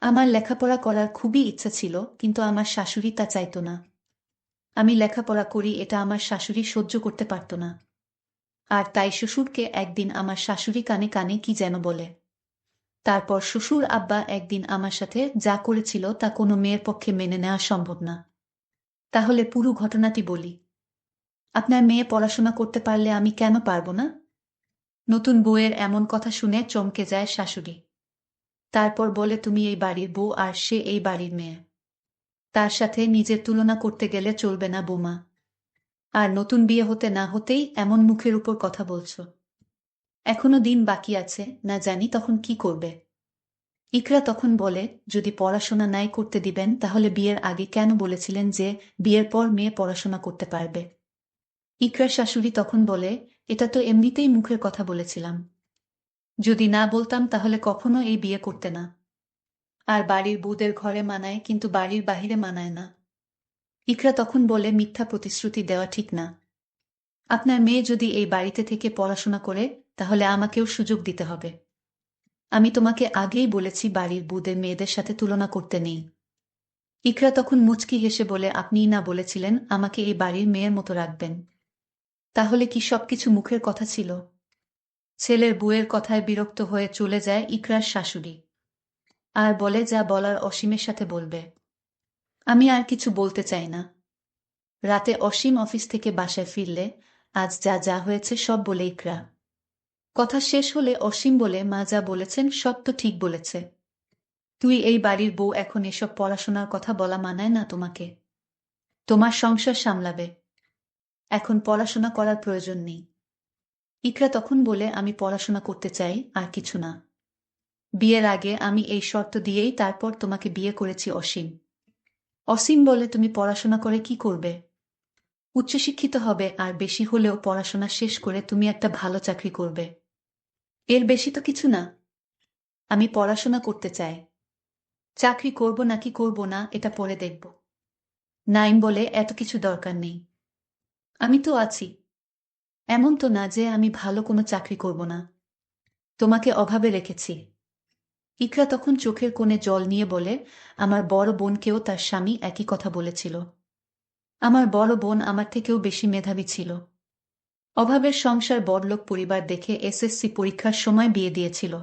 আমার লেখাপড়া করার খুবই ইচ্ছা ছিল, কিন্তু আমার শাশুড়ি তা চাইতো না। আমি লেখাপড়া করি এটা আমার শাশুড়ি সহ্য করতে পারত না। আর তাই শ্বশুরকে একদিন আমার শাশুড়ি কানে কানে কি যেন বলে। তারপর শ্বশুর আব্বা একদিন আমার সাথে যা করেছিল তা কোনো মেয়ের পক্ষে মেনে নেওয়া সম্ভব না। তাহলে পুরো ঘটনাটি বলি। আপনার মেয়ে পড়াশোনা করতে পারলে আমি কেন পারব না? নতুন বউয়ের এমন কথা শুনে চমকে যায় শাশুড়ি। তারপর বলে, তুমি এই বাড়ির বউ আর সে এই বাড়ির মেয়ে। তার সাথে নিজের তুলনা করতে গেলে চলবে না বৌমা। আর নতুন বিয়ে হতে না হতেই এমন মুখের উপর কথা বলছো। এখনো দিন বাকি আছে, না জানি তখন কি করবে। ইকরা তখন বলে, যদি পড়াশোনা নাই করতে দিবেন তাহলে বিয়ের আগে কেন বলেছিলেন যে বিয়ের পর মেয়ে পড়াশোনা করতে পারবে? ইকরার শাশুড়ি তখন বলে, এটা তো এমনিতেই মুখের কথা বলেছিলাম। যদি না বলতাম তাহলে কখনো এই বিয়ে করতে না। আর বাড়ির বউদের ঘরে মানায়, কিন্তু বাড়ির বাহিরে মানায় না। ইকরা তখন বলে, মিথ্যা প্রতিশ্রুতি দেওয়া ঠিক না। আপনার মেয়ে যদি এই বাড়িতে থেকে পড়াশোনা করে তাহলে আমাকেও সুযোগ দিতে হবে। আমি তোমাকে আগেই বলেছি বাড়ির বউদের মেয়েদের সাথে তুলনা করতে নেই। ইকরা তখন মুচকি হেসে বলে, আপনিই না বলেছিলেন আমাকে এই বাড়ির মেয়ের মতো রাখবেন? তাহলে কি সবকিছু মুখের কথা ছিল? ছেলের বউয়ের কথায় বিরক্ত হয়ে চলে যায় ইকরার শাশুড়ি। আর বলে, যা বলার অসীমের সাথে বলবে। আমি আর কিছু বলতে চাই না। রাতে অসীম অফিস থেকে বাসায় ফিরলে, আজ যা যা হয়েছে সব বলে ইকরা। কথা শেষ হলে অসীম বলে, মা যা বলেছেন সব তো ঠিক বলেছে। তুই এই বাড়ির বউ, এখন এসব পড়াশোনার কথা বলা মানায় না তোমাকে। তোমার সংসার সামলাবে, এখন পড়াশোনা করার প্রয়োজন নেই। ইকরা তখন বলে, আমি পড়াশোনা করতে চাই, আর কিছু না। বিয়ের আগে আমি এই শর্ত দিয়েই তারপর তোমাকে বিয়ে করেছি অসীম। অসীম বলে, তুমি পড়াশোনা করে কি করবে? উচ্চশিক্ষিত হবে, আর বেশি হলেও পড়াশোনা শেষ করে তুমি একটা ভালো চাকরি করবে। এর বেশি তো কিছু না। আমি পড়াশোনা করতে চাই। চাকরি করব নাকি করব না এটা পরে দেখব। নাইম বলে, এত কিছু দরকার নেই। আমি তো আছি। এমন তো না যে আমি ভালো কোনো চাকরি করব না। তোমাকে অভাবে রেখেছি। ইকরা তখন চোখের কোণে জল নিয়ে বলে, আমার বড় বোনকেও তার স্বামী একই কথা বলেছিল। আমার বড় বোন আমার থেকেও বেশি মেধাবী ছিল। অভাবের সংসার, বড়লোক পরিবার দেখে এসএসসি পরীক্ষার সময় বিয়ে দিয়েছিল।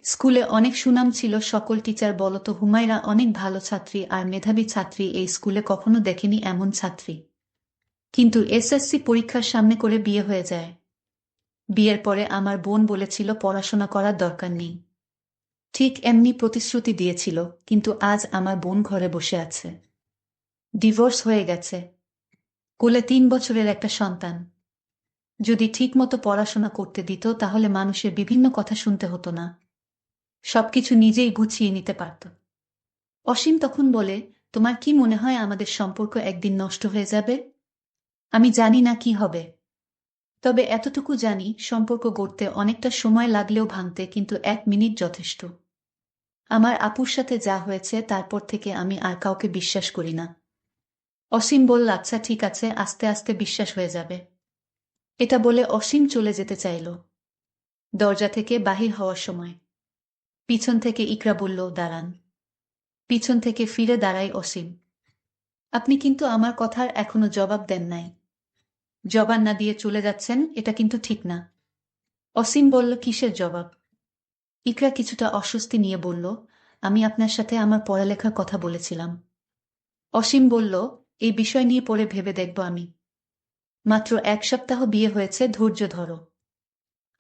স্কুলে অনেক সুনাম ছিল, সকল টিচার বলতো হুমায়রা অনেক ভালো ছাত্রী আর মেধাবী ছাত্রী, এই স্কুলে কখনো দেখেনি এমন ছাত্রী। কিন্তু এসএসসি পরীক্ষার সামনে করে বিয়ে হয়ে যায়। বিয়ের পরে আমার বোন বলেছিল পড়াশোনা করার দরকার নেই। ঠিক এমনি প্রতিশ্রুতি দিয়েছিল, কিন্তু আজ আমার বোন ঘরে বসে আছে। ডিভোর্স হয়ে গেছে। কোলে 3 বছরের একটা সন্তান। যদি ঠিকমতো পড়াশোনা করতে দিত তাহলে মানুষের বিভিন্ন কথা শুনতে হতো না। সবকিছু নিজেই গুছিয়ে নিতে পারত। অসীম তখন বলে, তোমার কি মনে হয় আমাদের সম্পর্ক একদিন নষ্ট হয়ে যাবে? আমি জানি না কি হবে। তবে এতটুকু জানি, সম্পর্ক গড়তে অনেকটা সময় লাগলেও ভাঙতে কিন্তু 1 মিনিট যথেষ্ট। আমার আপুর সাথে যা হয়েছে তারপর থেকে আমি আর কাউকে বিশ্বাস করি না। অসীম বলল, আচ্ছা ঠিক আছে, আস্তে আস্তে বিশ্বাস হয়ে যাবে। এটা বলে অসীম চলে যেতে চাইল। দরজা থেকে বাহির হওয়ার সময় পিছন থেকে ইকরা বলল, দাঁড়ান। পিছন থেকে ফিরে দাঁড়ায় অসীম। আপনি কিন্তু আমার কথার এখনো জবাব দেন নাই। জবাব না দিয়ে চলে যাচ্ছেন, এটা কিন্তু ঠিক না। অসীম বলল, কিসের জবাব? ইকরা কিছুটা অস্বস্তি নিয়ে বলল, আমি আপনার সাথে আমার পড়ালেখার কথা বলেছিলাম। অসীম বলল, এই বিষয় নিয়ে পরে ভেবে দেখব আমি। মাত্র 1 সপ্তাহ বিয়ে হয়েছে, ধৈর্য ধরো।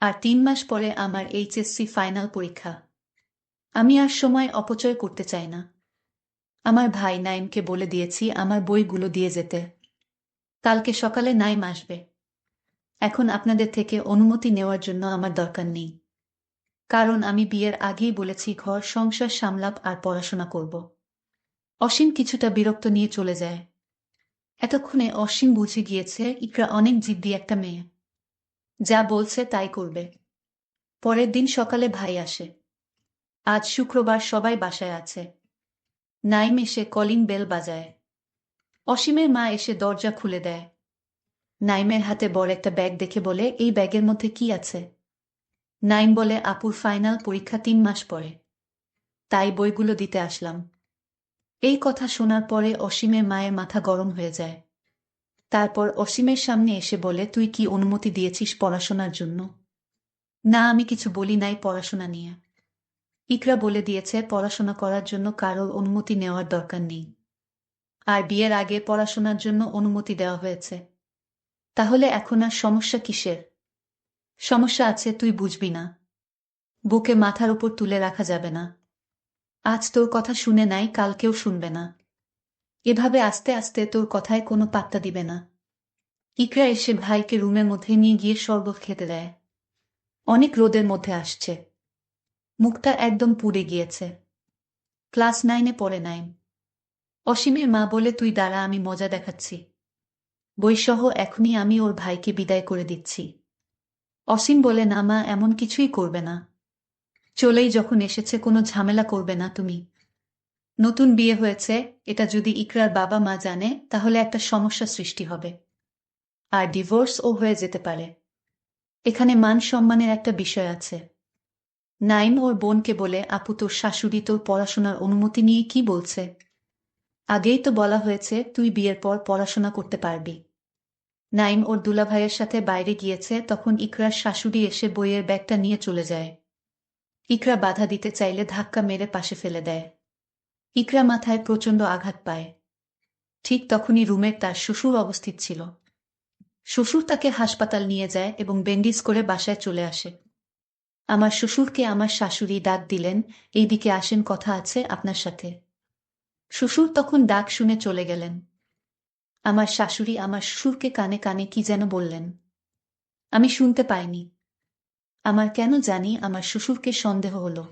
আর 3 মাস পরে আমার এইচএসসি ফাইনাল পরীক্ষা। আমি আর সময় অপচয় করতে চাই না। আমার ভাই নাইমকে বলে দিয়েছি আমার বইগুলো দিয়ে যেতে। কালকে সকালে নাইম আসবে। এখন আপনাদের থেকে অনুমতি নেওয়ার জন্য আমার দরকার নেই। কারণ আমি বিয়ের আগেই বলেছি ঘর সংসার সামলাপ আর পড়াশোনা করব। অসীম কিছুটা বিরক্ত নিয়ে চলে যায়। এতক্ষণে অসীম বুঝে গিয়েছে ইকরা অনেক জিদ্দি একটা মেয়ে। যা বলছে তাই করবে। পরের দিন সকালে ভাই আসে। আজ শুক্রবার, সবাই বাসায় আছে। নাইম এসে কলিং বেল বাজায়। অসীমের মা এসে দরজা খুলে দেয়। নাইমের হাতে বড় একটা ব্যাগ দেখে বলে, এই ব্যাগের মধ্যে কি আছে? নাইম বলে, আপুর ফাইনাল পরীক্ষা 3 মাস পরে। তাই বইগুলো দিতে আসলাম। এই কথা শোনার পরে অসীমের মায়ের মাথা গরম হয়ে যায়। তারপর অসীমের সামনে এসে বলে, তুই কি অনুমতি দিয়েছিস পড়াশোনার জন্য? না, আমি কিছু বলি নাই পড়াশোনা নিয়ে। ইকরা বলে দিয়েছে পড়াশোনা করার জন্য কারোর অনুমতি নেওয়ার দরকার নেই। আর বিয়ের আগে পড়াশোনার জন্য অনুমতি দেওয়া হয়েছে। তাহলে এখন আর সমস্যা কিসের? সমস্যা আছে, তুই বুঝবি না। বুকে মাথার উপর তুলে রাখা যাবে না। আজ তোর কথা শুনে নাই, কালকেও শুনবে না। এভাবে আস্তে আস্তে তোর কথায় কোনো পাত্তা দিবে না। ইকরা এসে ভাইকে রুমের মধ্যে নিয়ে গিয়ে শরবত খেতে দেয়। অনেক রোদের মধ্যে আসছে, মুখটা একদম পুড়ে গিয়েছে। ক্লাস 9-এ পড়ে 9। অসীমের মা বলে, তুই দাঁড়া, আমি মজা দেখাচ্ছি। বইসহ এখনই আমি ওর ভাইকে বিদায় করে দিচ্ছি। অসীম বলে, না মা, এমন কিছুই করবে না। চলেই যখন এসেছে কোনো ঝামেলা করবে না তুমি। নতুন বিয়ে হয়েছে, এটা যদি ইকরার বাবা মা জানে তাহলে একটা সমস্যা সৃষ্টি হবে। আর ডিভোর্সও হয়ে যেতে পারে। এখানে মান সম্মানের একটা বিষয় আছে। নাইম ওর বোনকে বলে, আপু, তোর শাশুড়ি তোর পড়াশোনার অনুমতি নিয়ে কি বলছে? আগেই তো বলা হয়েছে তুই বিয়ের পর পড়াশোনা করতে পারবি। নাইম ওর দুলাভাইয়ের সাথে বাইরে গিয়েছে, তখন ইকরার শাশুড়ি এসে বইয়ের ব্যাগটা নিয়ে চলে যায়। ইকরা বাধা দিতে চাইলে ধাক্কা মেরে পাশে ফেলে দেয়। ইকরা মাথায় প্রচণ্ড আঘাত পায়। ঠিক তখনই রুমে তার শ্বশুর অবস্থিত ছিল। শ্বশুর তাকে হাসপাতাল নিয়ে যায় এবং ব্যান্ডেজ করে বাসায় চলে আসে। আমার শ্বশুরকে আমার শাশুড়ি ডাক দিলেন, এইদিকে আসেন, কথা আছে আপনার সাথে। শ্বশুর তখন ডাক শুনে চলে গেলেন। আমার শাশুড়ি আমার শ্বশুরকে কানে কানে কি যেন বললেন। আমি শুনতে পাইনি। আমার কেন জানি আমার শ্বশুরকে সন্দেহ হলো।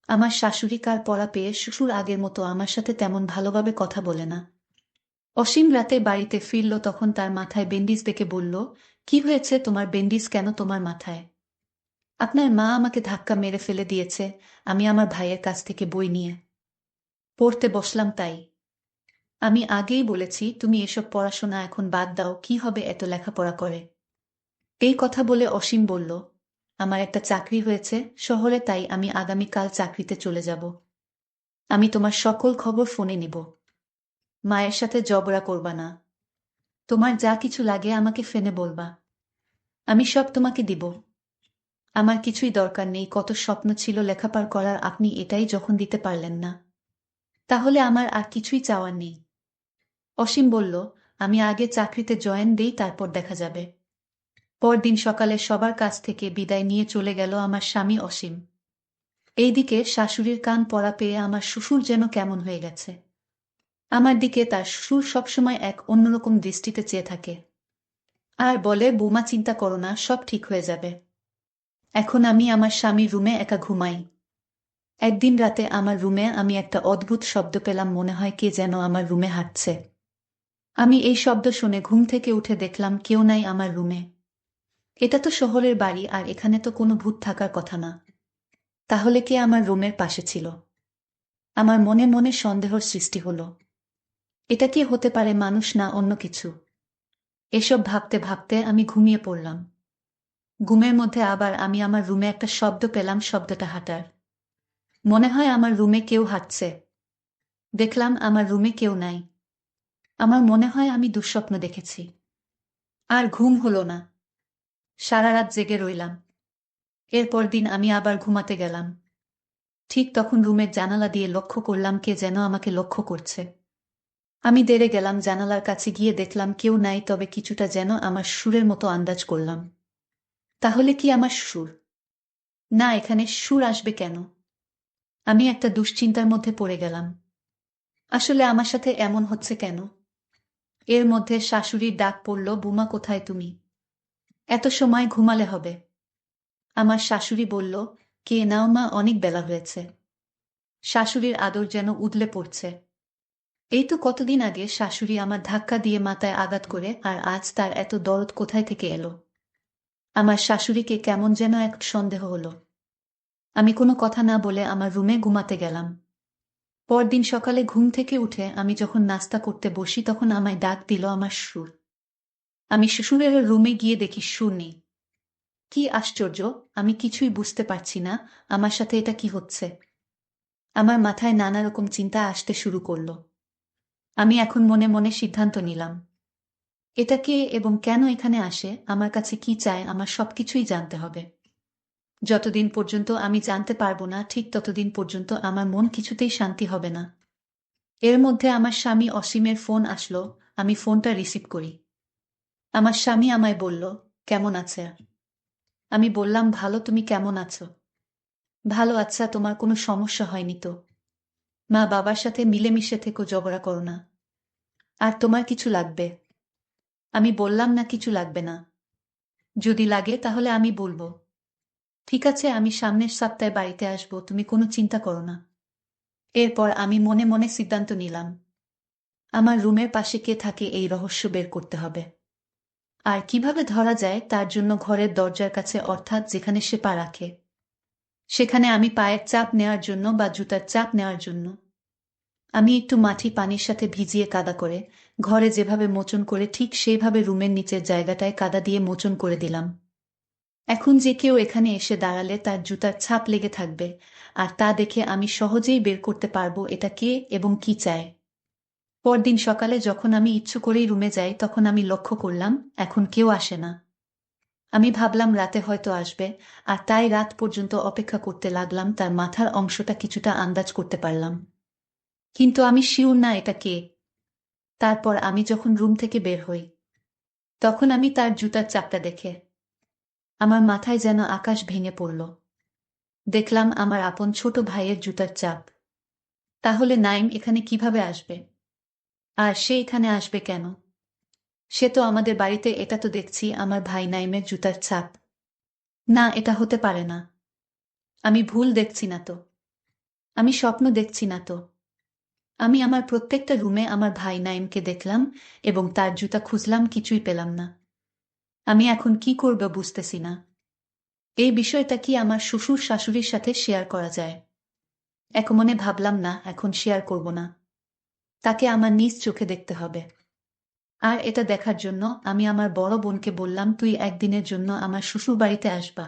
আমার শাশুড়ি কার পড়া পেয়ে শ্বশুর আগের মতো আমার সাথে তেমন ভালোভাবে কথা বলে না। অসীম রাতে বাড়িতে ফিরল, তখন তার মাথায় ব্যান্ডেজ দেখে বলল, কি হয়েছে তোমার, ব্যান্ডেজ কেন তোমার মাথায়? আপনার মা আমাকে ধাক্কা মেরে ফেলে দিয়েছে, আমি আমার ভাইয়ের কাছ থেকে বই নিয়ে পড়তে বসলাম তাই। আমি আগেই বলেছি তুমি এসব পড়াশোনা এখন বাদ দাও, কি হবে এত লেখাপড়া করে। এই কথা বলে অসীম বলল, আমার একটা চাকরি হয়েছে শহরে, তাই আমি আগামীকাল চাকরিতে চলে যাব। আমি তোমার সকল খবর ফোনে নিব। মায়ের সাথে ঝগড়া করবা না। তোমার যা কিছু লাগে আমাকে ফোনে বলবা, আমি সব তোমাকে দিব। আমার কিছুই দরকার নেই, কত স্বপ্ন ছিল লেখাপড়া করার, আপনি এটাই যখন দিতে পারলেন না, তাহলে আমার আর কিছুই চাওয়ার নেই। অসীম বলল, আমি আগে চাকরিতে জয়েন দেই, তারপর দেখা যাবে। পরদিন সকালে সবার কাছ থেকে বিদায় নিয়ে চলে গেল আমার স্বামী অসীম। এইদিকে শাশুড়ির কান পড়া পেয়ে আমার শ্বশুর যেন কেমন হয়ে গেছে। আমার দিকে তার শ্বশুর সবসময় এক অন্যরকম দৃষ্টিতে চেয়ে থাকে আর বলে, বৌমা চিন্তা করো না, সব ঠিক হয়ে যাবে। এখন আমি আমার স্বামীর রুমে একা ঘুমাই। একদিন রাতে আমার রুমে আমি একটা অদ্ভুত শব্দ পেলাম, মনে হয় কে যেন আমার রুমে হাঁটছে। আমি এই শব্দ শুনে ঘুম থেকে উঠে দেখলাম কেউ নাই আমার রুমে। এটা তো শহরের বাড়ি, আর এখানে তো কোনো ভূত থাকার কথা না। তাহলে কে আমার রুমের পাশে ছিল? আমার মনে মনে সন্দেহর সৃষ্টি হলো। এটা কি হতে পারে, মানুষ না অন্য কিছু? এসব ভাবতে ভাবতে আমি ঘুমিয়ে পড়লাম। ঘুমের মধ্যে আবার আমি আমার রুমে একটা শব্দ পেলাম, শব্দটা হাঁটার। মনে হয় আমার রুমে কেউ হাঁটছে। দেখলাম আমার রুমে কেউ নাই। আমার মনে হয় আমি দুঃস্বপ্ন দেখেছি। আর ঘুম হলো না। সারা রাত জেগে রইলাম। এরপর দিন আমি আবার ঘুমাতে গেলাম। ঠিক তখন রুমের জানালা দিয়ে লক্ষ্য করলাম কে যেন আমাকে লক্ষ্য করছে। আমি দেরে গেলাম, জানালার কাছে গিয়ে দেখলাম কেউ নাই, তবে কিছুটা যেন আমার সুরের মতো আন্দাজ করলাম। তাহলে কি আমার সুর? না, এখানে সুর আসবে কেন? আমি একটা দুশ্চিন্তার মধ্যে পড়ে গেলাম। আসলে আমার সাথে এমন হচ্ছে কেন? এর মধ্যে শাশুড়ির ডাক পড়ল, বুমা কোথায় তুমি? এত সময় ঘুমালে হবে। আমার শাশুড়ি বলল, কে নাও মা, অনেক বেলা হয়েছে। শাশুড়ির আদর যেন উদলে পড়ছে। এই তো কতদিন আগে শাশুড়ি আমার ধাক্কা দিয়ে মাথায় আঘাত করে, আর আজ তার এত দরদ কোথায় থেকে এলো? আমার শাশুড়িকে কেমন যেন এক সন্দেহ হলো। আমি কোনো কথা না বলে আমার রুমে ঘুমাতে গেলাম। পরদিন সকালে ঘুম থেকে উঠে আমি যখন নাস্তা করতে বসি, তখন আমায় ডাক দিল আমার শ্বশুর। আমি শ্বশুরের রুমে গিয়ে দেখি শ্বশুর নেই। কি আশ্চর্য, আমি কিছুই বুঝতে পারছি না, আমার সাথে এটা কি হচ্ছে। আমার মাথায় নানা রকম চিন্তা আসতে শুরু করল। আমি এখন মনে মনে সিদ্ধান্ত নিলাম, এটা কে এবং কেন এখানে আসে, আমার কাছে কি চায়, আমার সবকিছুই জানতে হবে। যতদিন পর্যন্ত আমি জানতে পারবো না, ঠিক ততদিন পর্যন্ত আমার মন কিছুতেই শান্তি হবে না। এর মধ্যে আমার স্বামী অসীমের ফোন আসলো। আমি ফোনটা রিসিভ করি। আমার স্বামী আমায় বলল, কেমন আছে? আমি বললাম, ভালো, তুমি কেমন আছো? ভালো। আচ্ছা, তোমার কোনো সমস্যা হয়নি তো? মা বাবার সাথে মিলেমিশে থেকো, ঝগড়া করো না। আর তোমার কিছু লাগবে? আমি বললাম, না, কিছু লাগবে না। যদি লাগে তাহলে আমি বলবো। ঠিক আছে, আমি সামনের সপ্তাহে বাড়িতে আসবো, তুমি কোনো চিন্তা করো না। এরপর আমি মনে মনে সিদ্ধান্ত নিলাম, আমার রুমের পাশে কে থাকে এই রহস্য বের করতে হবে। আর কিভাবে ধরা যায় তার জন্য ঘরের দরজার কাছে, অর্থাৎ যেখানে সে পা রাখে, সেখানে আমি পায়ের চাপ নেওয়ার জন্য বা জুতার চাপ নেওয়ার জন্য আমি একটু মাটি পানির সাথে ভিজিয়ে কাদা করে ঘরে যেভাবে মোচন করে ঠিক সেইভাবে রুমের নিচের জায়গাটায় কাদা দিয়ে মোচন করে দিলাম। এখন যে কেউ এখানে এসে দাঁড়ালে তার জুতার ছাপ লেগে থাকবে, আর তা দেখে আমি সহজেই বের করতে পারবো এটা কে এবং কি চায়। পরদিন সকালে যখন আমি ইচ্ছু করেই রুমে যাই, তখন আমি লক্ষ্য করলাম এখন কেউ আসে না। আমি ভাবলাম রাতে হয়তো আসবে, আর তাই রাত পর্যন্ত অপেক্ষা করতে লাগলাম। তার মাথার অংশটা কিছুটা আন্দাজ করতে পারলাম, কিন্তু আমি শিওর না এটা কে। তারপর আমি যখন রুম থেকে বের হই, তখন আমি তার জুতার চাপটা দেখে আমার মাথায় যেন আকাশ ভেঙে পড়ল। দেখলাম আমার আপন ছোট ভাইয়ের জুতার চাপ। তাহলে নাইম এখানে কিভাবে আসবে? আর সে এখানে আসবে কেন? সে তো আমাদের বাড়িতে, এটা তো দেখছি আমার ভাই নাইমের জুতার ছাপ। না, এটা হতে পারে না। আমি ভুল দেখছি না তো? আমি স্বপ্ন দেখছি না তো? আমি আমার প্রত্যেকটা রুমে আমার ভাই নাইমকে দেখলাম এবং তার জুতা খুঁজলাম, কিছুই পেলাম না। আমি এখন কি করব বুঝতেছি না। এই বিষয়টা কি আমার শ্বশুর শাশুড়ির সাথে শেয়ার করা যায়? এক মনে ভাবলাম, না, এখন শেয়ার করব না। তাকে আমার নিজ চোখে দেখতে হবে। আর এটা দেখার জন্য আমি আমার বড় বোনকে বললাম, তুই একদিনের জন্য আমার শ্বশুর বাড়িতে আসবা।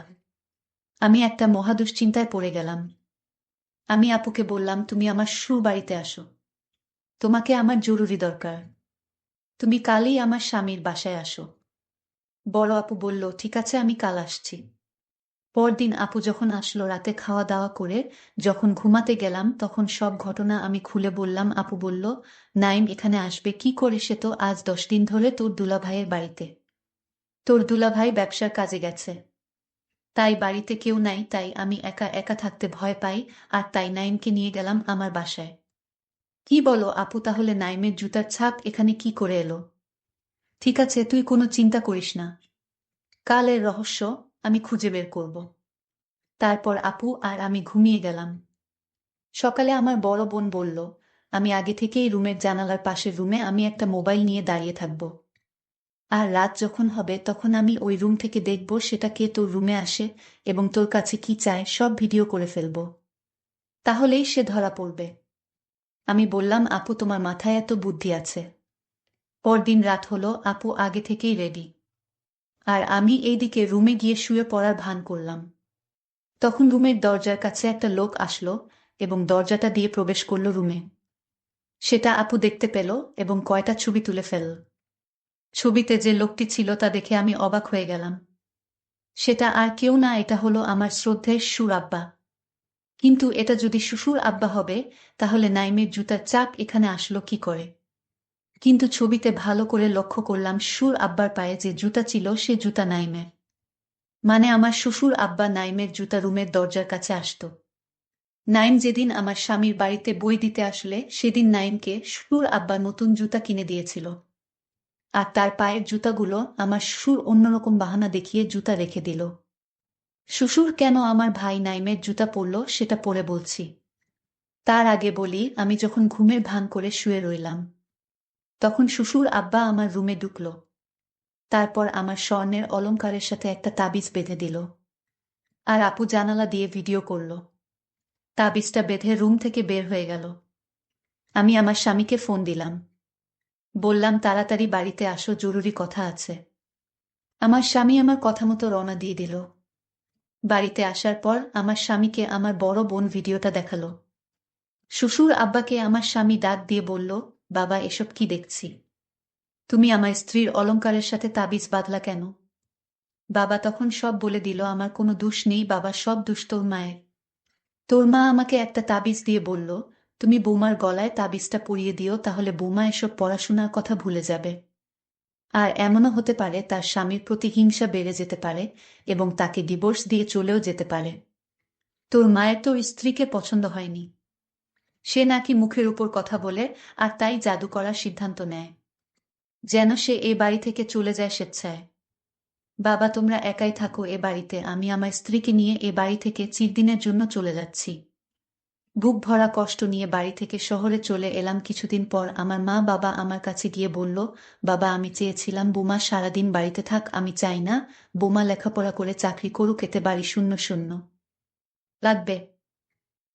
আমি একটা মহা দুশ্চিন্তায় পড়ে গেলাম। আমি আপুকে বললাম, তুমি আমার শ্বশুর বাড়িতে আসো, তোমাকে আমার জরুরি দরকার। তুমি কালই আমার স্বামীর বাসায় আসো। বড় আপু বলল, ঠিক আছে, আমি কাল আসছি। পরদিন আপু যখন আসলো, রাতে খাওয়া দাওয়া করে যখন ঘুমাতে গেলাম, তখন সব ঘটনা আমি খুলে বললাম। আপু বলল, নাইম এখানে আসবে কি করে? সে তো আজ 10 দিন ধরে তোর দুলাভাইয়ের বাড়িতে। তোর দুলাভাই ব্যবসার কাজে গেছে, তাই বাড়িতে কেউ নাই, তাই আমি একা একা থাকতে ভয় পাই, আর তাই নাইমকে নিয়ে গেলাম আমার বাসায়। কি বলো আপু, তাহলে নাইমের জুতার ছাপ এখানে কি করে এলো? ঠিক আছে, তুই কোনো চিন্তা করিস না, কালের রহস্য আমি খুঁজে বের করব। তারপর আপু আর আমি ঘুমিয়ে গেলাম। সকালে আমার বড় বোন বলল, আমি আগে থেকেই রুমের জানালার পাশের রুমে আমি একটা মোবাইল নিয়ে দাঁড়িয়ে থাকব, আর রাত যখন হবে তখন আমি ওই রুম থেকে দেখব সেটা কে তোর রুমে আসে এবং তোর কাছে কি চায় সব ভিডিও করে ফেলব। তাহলেই সে ধরা পড়বে। আমি বললাম, আপু তোমার মাথায় এত বুদ্ধি আছে। পরদিন রাত হলো, আপু আগে থেকেই রেডি, আর আমি এইদিকে রুমে গিয়ে শুয়ে পড়ার ভান করলাম। তখন রুমের দরজার কাছে একটা লোক আসলো এবং দরজাটা দিয়ে প্রবেশ করলো রুমে। সেটা আপু দেখতে পেল এবং কয়টা ছবি তুলে ফেলল। ছবিতে যে লোকটি ছিল তা দেখে আমি অবাক হয়ে গেলাম। সেটা আর কেউ না, এটা হলো আমার শ্রদ্ধেয় শ্বশুর আব্বা। কিন্তু এটা যদি শ্বশুর আব্বা হবে, তাহলে নাইমের জুতার চাপ এখানে আসলো কি করে? কিন্তু ছবিতে ভালো করে লক্ষ্য করলাম, শ্বশুর আব্বার পায়ে যে জুতা ছিল সে জুতা নাইমের। মানে আমার শ্বশুর আব্বা নাইমের জুতা রুমের দরজার কাছে আসতো। নাইম যেদিন আমার স্বামীর বাড়িতে বই দিতে আসলে, সেদিন নাইমকে শ্বশুর আব্বা নতুন জুতা কিনে দিয়েছিল। আর তার পায়ের জুতাগুলো আমার শ্বশুর অন্যরকম বাহানা দেখিয়ে জুতা রেখে দিল। শ্বশুর কেন আমার ভাই নাইমের জুতা পরল সেটা পরে বলছি। তার আগে বলি, আমি যখন ঘুমের ভান করে শুয়ে রইলাম, তখন শ্বশুর আব্বা আমার রুমে ঢুকল। তারপর আমার স্বর্ণের অলংকারের সাথে একটা তাবিজ বেঁধে দিল, আর আপু জানালা দিয়ে ভিডিও করল। তাবিজটা বেঁধে রুম থেকে বের হয়ে গেল। আমি আমার স্বামীকে ফোন দিলাম, বললাম তাড়াতাড়ি বাড়িতে আসো, জরুরি কথা আছে। আমার স্বামী আমার কথা মতো রওনা দিয়ে দিল। বাড়িতে আসার পর আমার স্বামীকে আমার বড় বোন ভিডিওটা দেখালো। শ্বশুর আব্বাকে আমার স্বামী ডাক দিয়ে বলল, বাবা এসব কি দেখছি? তুমি আমার স্ত্রীর অলংকারের সাথে তাবিজ বাঁধলা কেন? বাবা তখন সব বলে দিল, আমার কোনো দোষ নেই বাবা, সব দোষ তোর মায়ের। তোর মা আমাকে একটা তাবিজ দিয়ে বলল, তুমি বৌমার গলায় তাবিজটা পরিয়ে দিও, তাহলে বৌমা এসব পড়াশোনার কথা ভুলে যাবে। আর এমনও হতে পারে তার স্বামীর প্রতি হিংসা বেড়ে যেতে পারে এবং তাকে ডিভোর্স দিয়ে চলেও যেতে পারে। তোর মায়ের তোর স্ত্রীকে পছন্দ হয়নি। সে নাকি মুখের উপর কথা বলে, আর তাই জাদু করার সিদ্ধান্ত নেয় যেন সে এ বাড়ি থেকে চলে যায় স্বেচ্ছায়। বাবা তোমরা একাই থাকো এ বাড়িতে, আমি আমার স্ত্রীকে নিয়ে এ বাড়ি থেকে চিরদিনের জন্য চলে যাচ্ছি। বুক ভরা কষ্ট নিয়ে বাড়ি থেকে শহরে চলে এলাম। কিছুদিন পর আমার মা বাবা আমার কাছে গিয়ে বলল, বাবা আমি চেয়েছিলাম বোমা সারাদিন বাড়িতে থাক, আমি চাই না বোমা লেখাপড়া করে চাকরি করুক, এতে বাড়ি শূন্য শূন্য লাগবে।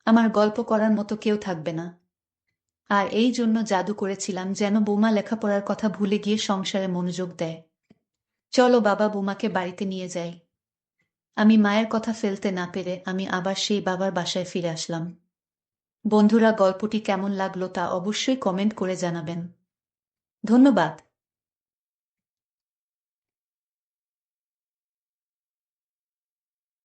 আমার গল্প করার মতো কেউ থাকবে না। আর এই জন্য জাদু করেছিলাম যেন বোমা লেখাপড়ার কথা ভুলে গিয়ে সংসারে মনোযোগ দেয়। চলো বাবা বোমাকে বাড়িতে নিয়ে যাই। আমি মায়ের কথা ফেলতে না পেরে আমি আবার সেই বাবার বাসায় ফিরে আসলাম। বন্ধুরা, গল্পটি কেমন লাগলো তা অবশ্যই কমেন্ট করে জানাবেন। ধন্যবাদ।